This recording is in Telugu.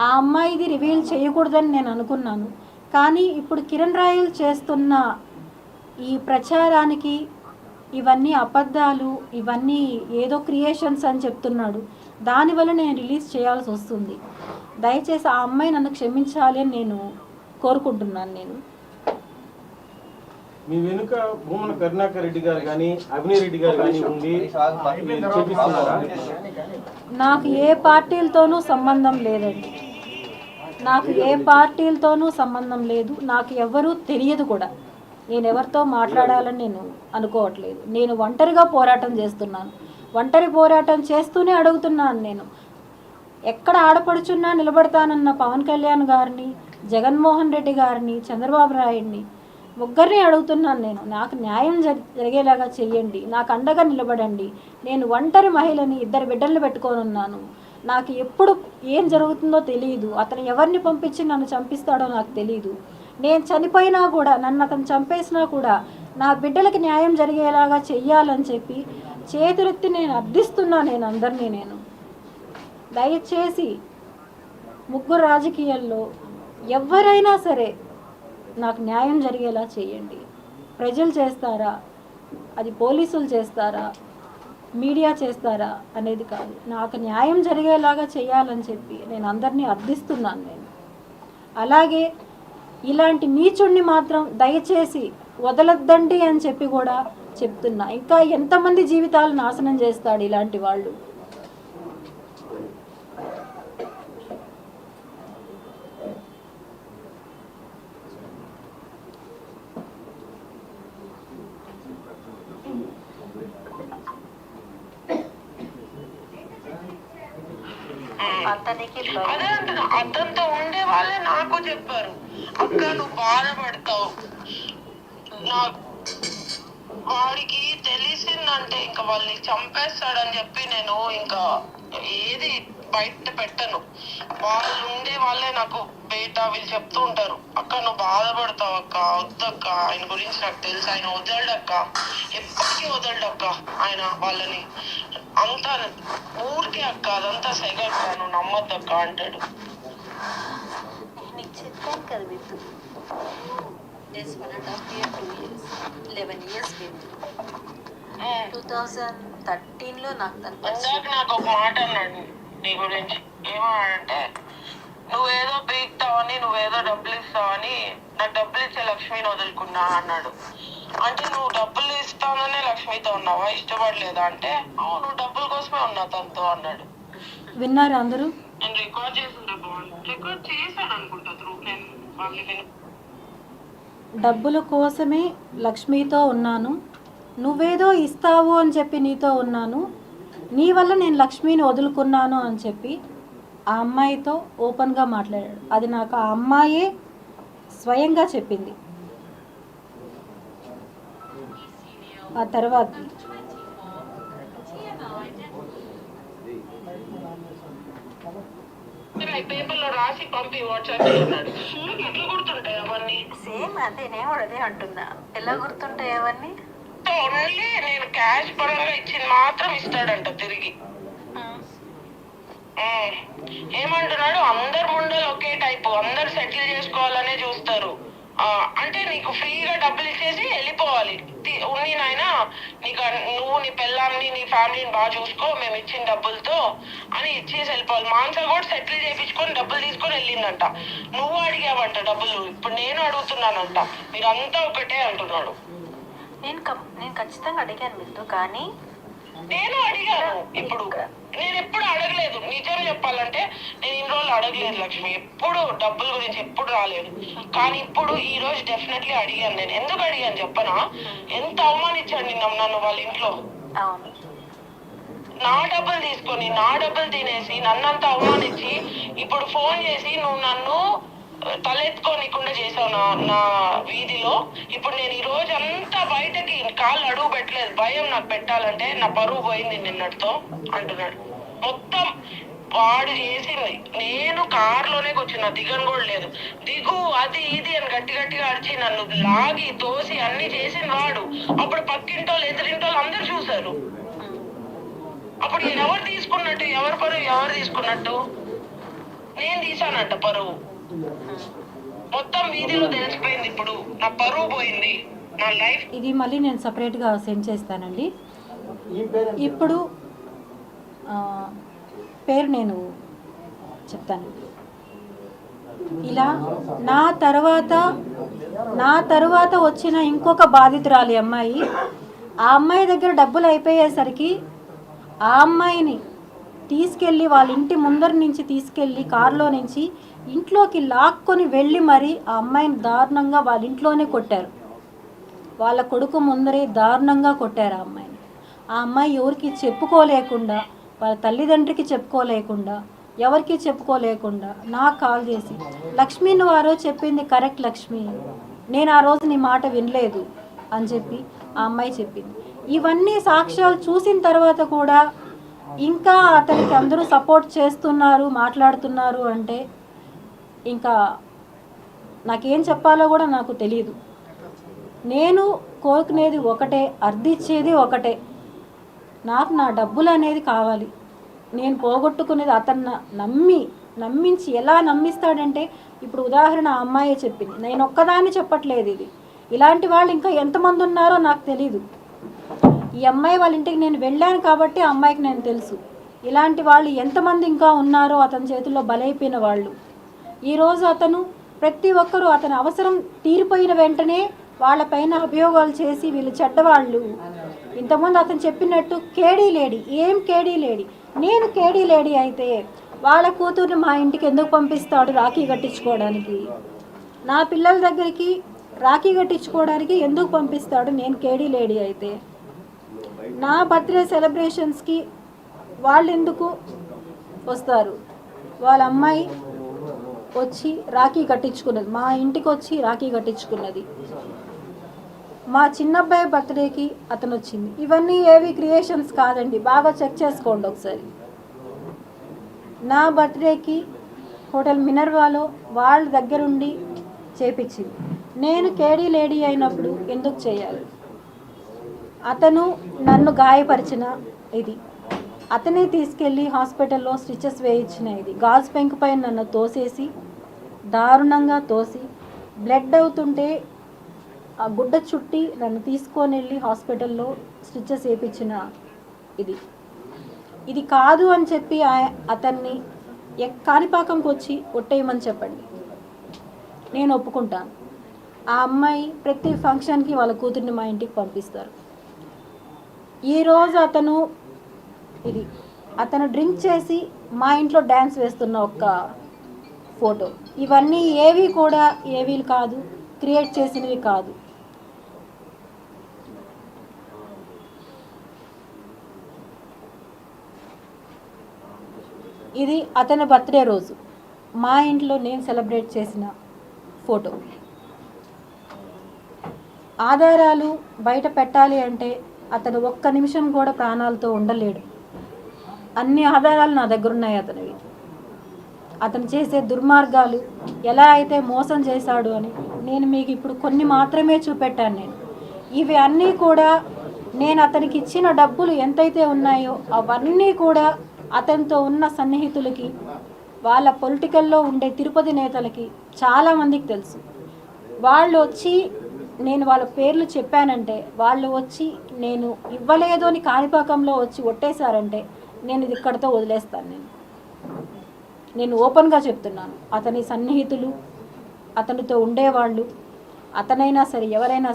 ఆ అమ్మాయిది రివీల్ చేయకూడదని నేను అనుకున్నాను. కానీ ఇప్పుడు కిరణ్ రాయల్ చేస్తున్న ఈ ప్రచారానికి ఇవన్నీ అబద్ధాలు, ఇవన్నీ ఏదో క్రియేషన్స్ అని చెప్తున్నాడు. దానివల్ల నేను రిలీజ్ చేయాల్సి వస్తుంది. దయచేసి ఆ అమ్మాయి నన్ను క్షమించాలి అని నేను కోరుకుంటున్నాను. నేను మీ వెనుక భూమన కరుణాకర్ రెడ్డి గారు కానీ అభినయ్ రెడ్డి గారు కానీ ఉండి నాకు ఏ పార్టీలతోనూ సంబంధం లేదండి. నాకు ఏ పార్టీలతోనూ సంబంధం లేదు. నాకు ఎవరూ తెలియదు కూడా. నేను ఎవరితో మాట్లాడాలని నేను అనుకోవట్లేదు. నేను ఒంటరిగా పోరాటం చేస్తున్నాను. ఒంటరి పోరాటం చేస్తూనే అడుగుతున్నాను. నేను ఎక్కడ ఆడపడుచున్నా నిలబడతానన్న పవన్ కళ్యాణ్ గారిని, జగన్మోహన్ రెడ్డి గారిని, చంద్రబాబు నాయుడిని ముగ్గురిని అడుగుతున్నాను. నేను నాకు న్యాయం జరిగేలాగా చెయ్యండి, నాకు అండగా నిలబడండి. నేను ఒంటరి మహిళని, 2 బిడ్డలను పెట్టుకొని ఉన్నాను. నాకు ఎప్పుడు ఏం జరుగుతుందో తెలియదు. అతను ఎవరిని పంపించి నన్ను చంపిస్తాడో నాకు తెలియదు. నేను చనిపోయినా కూడా, నన్ను అతను చంపేసినా కూడా నా బిడ్డలకి న్యాయం జరిగేలాగా చెయ్యాలని చెప్పి చేతులెత్తి నేను అర్థిస్తున్నా. నేను అందరినీ నేను దయచేసి ముగ్గురు రాజకీయాల్లో ఎవరైనా సరే నాకు న్యాయం జరిగేలా చేయండి. ప్రజలు చేస్తారా, అది పోలీసులు చేస్తారా, మీడియా చేస్తారా అనేది కాదు. నాకు న్యాయం జరిగేలాగా చేయాలని చెప్పి నేను అందరినీ అర్థిస్తున్నాను. నేను అలాగే ఇలాంటి నీచుణ్ణి మాత్రం దయచేసి వదలొద్దండి అని చెప్పి కూడా చెప్తున్నా. ఇంకా ఎంతమంది జీవితాలు నాశనం చేస్తాడు ఇలాంటి వాళ్ళు. అదే అంటున్నా, అతనితో ఉండే వాళ్ళే నాకు చెప్పారు, అక్క నువ్వు బాధపడతావు, వాడికి తెలిసిందంటే ఇంకా వాళ్ళని చంపేస్తాడని చెప్పి నేను ఇంకా ఏది బయట పెట్టను. వాళ్ళు ఉండే వాళ్ళే నాకు వీళ్ళు చెప్తూ ఉంటారు, అక్క నువ్వు బాధపడతావు అక్క, వద్దక్క, ఆయన గురించి నాకు తెలుసు, ఆయన వదలడక్క, ఎప్పటికీ వదలడక్క ఆయన వాళ్ళని, అంతా ఊరికే అక్క, అదంతా సెగక్క, నువ్వు నమ్మద్దక్క అంటాడు. నీకు చెప్పాను కదా విద్దు, 1.5 year 2 years 11 years విద్దు. 2013లో నాకు నాకు ఒక మాట అన్నాడు నీ గురించి. ఏమన్నాడంటే, నువ్వేదో పీక్తావని, నువ్వేదో డబ్బులు ఇస్తావని, నాకు డబ్బులు ఇచ్చే లక్ష్మిని వదులుకున్నా అన్నాడు. అంటే నువ్వు డబ్బులు ఇస్తాననే లక్ష్మితో ఉన్నావా, ఇష్టపడలేదా అంటే, నువ్వు డబ్బుల కోసమే ఉన్నా తనతో అన్నాడు. విన్నారు అందరూ? నేను రికార్డ్ చేశాను అనుకుంటా త్రూ డబ్బుల కోసమే లక్ష్మితో ఉన్నాను, నువ్వేదో ఇస్తావు అని చెప్పి నీతో ఉన్నాను, నీ వల్ల నేను లక్ష్మిని వదులుకున్నాను అని చెప్పి ఆ అమ్మాయితో ఓపెన్గా మాట్లాడాడు. అది నాకు ఆ అమ్మాయే స్వయంగా చెప్పింది. ఆ తర్వాత పేపర్లో రాసి పంపి వాట్సాప్ అన్నాడు. ఎట్లా గుర్తుంటాయి అవన్నీ? సేమ్ అదే, నేను కూడా అదే అంటున్నా, ఎలా గుర్తుంటాయి అవన్నీ? ఓన్లీ నేను క్యాష్ పరంగా ఇచ్చింది మాత్రం ఇస్తాడంట తిరిగి. ఏమంటున్నాడు, అందరు ముండలు ఒకే టైపు, అందరు సెటిల్ చేసుకోవాలనే చూస్తారు, అంటే నీకు ఫ్రీగా డబ్బులు ఇచ్చేసి వెళ్ళిపోవాలి, ఉన్ని నాయన నీకు, నువ్వు నీ పెళ్ళాన్ని నీ ఫ్యామిలీని బాగా చూసుకో, మేము ఇచ్చిన డబ్బులతో అని ఇచ్చేసి వెళ్ళిపోవాలి. మాన్సా కూడా సెటిల్ చేయించుకొని డబ్బులు తీసుకొని వెళ్ళిందంట. నువ్వు అడిగావంట డబ్బులు, ఇప్పుడు నేను అడుగుతున్నానంట, మీరంతా ఒకటే అంటున్నాడు. నేను ఖచ్చితంగా అడిగాను మిద్దు, కానీ నేను అడిగాను. ఇప్పుడు నేను ఎప్పుడు అడగలేదు, నిజం చెప్పాలంటే నేను ఇన్ని రోజులు అడగలేదు లక్ష్మి, ఎప్పుడు డబ్బుల గురించి ఎప్పుడు రాలేదు. కానీ ఇప్పుడు ఈ రోజు డెఫినెట్లీ అడిగాను. నేను ఎందుకు అడిగాను చెప్పనా, ఎంత అవమానించాడు నన్ను వాళ్ళ ఇంట్లో. నా డబ్బులు తీసుకొని, నా డబ్బులు తినేసి, నన్నంతా అవమానించి, ఇప్పుడు ఫోన్ చేసి నువ్వు నన్ను తలెత్తుకోనికుండా చేసావు నా వీధిలో. ఇప్పుడు నేను ఈ రోజు అంతా బయటకి కాళ్ళు అడుగు పెట్టలేదు, భయం నాకు పెట్టాలంటే, నా పరువు పోయింది నిన్నటితో అంటున్నాడు. మొత్తం వాడు చేసింది. నేను కారులోనే కూర్చున్నా, దిగను కూడా లేదు. దిగు అది ఇది అని గట్టి గట్టిగా అడిచి నన్ను లాగి తోసి అన్ని చేసిన వాడు. అప్పుడు పక్కింటోళ్ళు ఎదురింటోళ్ళు అందరు చూసారు. అప్పుడు ఎవరు తీసుకున్నట్టు, ఎవరి పరువు ఎవరు తీసుకున్నట్టు? నేను తీసానంట పరువు. మొత్తం వీధిలో తెలిసిపోయింది. ఇప్పుడు నా పరువు పోయింది, నా లైఫ్. ఇది మళ్ళీ నేను సపరేట్గా సెండ్ చేస్తానండి. ఇప్పుడు పేరు నేను చెప్తాను. ఇలా నా తర్వాత వచ్చిన ఇంకొక బాధితురాలి అమ్మాయి, ఆ అమ్మాయి దగ్గర డబ్బులు అయిపోయేసరికి ఆ అమ్మాయిని తీసుకెళ్ళి వాళ్ళ ఇంటి ముందర నుంచి తీసుకెళ్ళి కారులో నుంచి ఇంట్లోకి లాక్కొని వెళ్ళి మరి ఆ అమ్మాయిని దారుణంగా వాళ్ళ ఇంట్లోనే కొట్టారు. వాళ్ళ కొడుకు ముందరే దారుణంగా కొట్టారు ఆ అమ్మాయిని. ఆ అమ్మాయి ఎవరికి చెప్పుకోలేకుండా, వాళ్ళ తల్లిదండ్రికి చెప్పుకోలేకుండా, ఎవరికి చెప్పుకోలేకుండా నాకు కాల్ చేసి, లక్ష్మి నువ్వు ఆ రోజు చెప్పింది కరెక్ట్ లక్ష్మి, నేను ఆ రోజు నీ మాట వినలేదు అని చెప్పి ఆ అమ్మాయి చెప్పింది. ఇవన్నీ సాక్ష్యాలు చూసిన తర్వాత కూడా ఇంకా అతనికి అందరూ సపోర్ట్ చేస్తున్నారు, మాట్లాడుతున్నారు అంటే ఇంకా నాకేం చెప్పాలో కూడా నాకు తెలియదు. నేను కోరుకునేది ఒకటే, అర్థిచ్చేది ఒకటే, నాకు నా డబ్బులు అనేది కావాలి. నేను పోగొట్టుకునేది అతన్ని నమ్మించి ఎలా నమ్మిస్తాడంటే, ఇప్పుడు ఉదాహరణ ఆ అమ్మాయే చెప్పింది, నేను ఒక్కదాన్ని చెప్పట్లేదు, ఇది ఇలాంటి వాళ్ళు ఇంకా ఎంతమంది ఉన్నారో నాకు తెలీదు. ఈ అమ్మాయి వాళ్ళ ఇంటికి నేను వెళ్ళాను కాబట్టి ఆ అమ్మాయికి నేను తెలుసు. ఇలాంటి వాళ్ళు ఎంతమంది ఇంకా ఉన్నారో అతని చేతుల్లో బలైపోయిన వాళ్ళు. ఈరోజు అతను ప్రతి ఒక్కరూ అతని అవసరం తీరిపోయిన వెంటనే వాళ్ళపైన అభియోగాలు చేసి వీళ్ళు చెడ్డవాళ్ళు. ఇంతకుముందు అతను చెప్పినట్టు కేడీ లేడీ, ఏం కేడీ లేడీ? నేను కేడీ లేడీ అయితే వాళ్ళ కూతుర్ని మా ఇంటికి ఎందుకు పంపిస్తాడు రాఖీ కట్టించుకోవడానికి? నా పిల్లల దగ్గరికి రాఖీ కట్టించుకోవడానికి ఎందుకు పంపిస్తాడు నేను కేడీ లేడీ అయితే? నా బర్త్డే సెలబ్రేషన్స్కి వాళ్ళు ఎందుకు వస్తారు? వాళ్ళ అమ్మాయి వచ్చి రాఖీ కట్టించుకున్నది, మా ఇంటికి వచ్చి రాఖీ కట్టించుకున్నది. మా చిన్నబ్బాయి బర్త్డేకి అతను వచ్చింది. ఇవన్నీ ఏవి క్రియేషన్స్ కాదండి, బాగా చెక్ చేసుకోండి ఒకసారి. నా బర్త్డేకి హోటల్ మినర్వాలో వాళ్ళ దగ్గరుండి చేపించింది. నేను కేడీ లేడీ అయినప్పుడు ఎందుకు చేయాలి? అతను నన్ను గాయపరిచిన ఇది, అతనే తీసుకెళ్ళి హాస్పిటల్లో స్టిచెస్ వేయించిన ఇది, గాజు పెంకు పైన నన్ను తోసేసి దారుణంగా తోసి బ్లడ్ అవుతుంటే ఆ గుడ్డ చుట్టి నన్ను తీసుకొని వెళ్ళి హాస్పిటల్లో స్టిచెస్ వేయించిన ఇది కాదు అని చెప్పి అతన్ని కాణిపాకంకి వచ్చి ఒట్టేయమని చెప్పండి, నేను ఒప్పుకుంటాను. ఆ అమ్మాయి ప్రతి ఫంక్షన్కి వాళ్ళ కూతుర్ని మా ఇంటికి పంపిస్తారు. ఈరోజు అతను డ్రింక్ చేసి మా ఇంట్లో డ్యాన్స్ వేస్తున్న ఒక్క ఫోటో. ఇవన్నీ ఏవి కాదు, క్రియేట్ చేసినవి కాదు. ఇది అతని బర్త్డే రోజు మా ఇంట్లో నేను సెలబ్రేట్ చేసిన ఫోటో. ఆధారాలు బయట పెట్టాలి అంటే అతను ఒక్క నిమిషం కూడా ప్రాణాలతో ఉండలేడు. అన్ని ఆధారాలు నా దగ్గర ఉన్నాయి అతనివి. అతను చేసే దుర్మార్గాలు ఎలా అయితే మోసం చేశాడు అని నేను మీకు ఇప్పుడు కొన్ని మాత్రమే చూపెట్టాను. ఇవి అన్నీ కూడా నేను అతనికి ఇచ్చిన డబ్బులు ఎంతైతే ఉన్నాయో అవన్నీ కూడా అతనితో ఉన్న సన్నిహితులకి, వాళ్ళ పొలిటికల్లో ఉండే తిరుపతి నేతలకి చాలామందికి తెలుసు. వాళ్ళు వచ్చి నేను వాళ్ళ పేర్లు చెప్పానంటే, వాళ్ళు వచ్చి నేను ఇవ్వలేదు అని కాణిపాకంలో వచ్చి ఒట్టేశారంటే నేను ఇది ఇక్కడితో వదిలేస్తాను. నేను ఓపెన్గా చెప్తున్నాను. అతని సన్నిహితులు, అతనితో ఉండేవాళ్ళు, అతనైనా సరే ఎవరైనా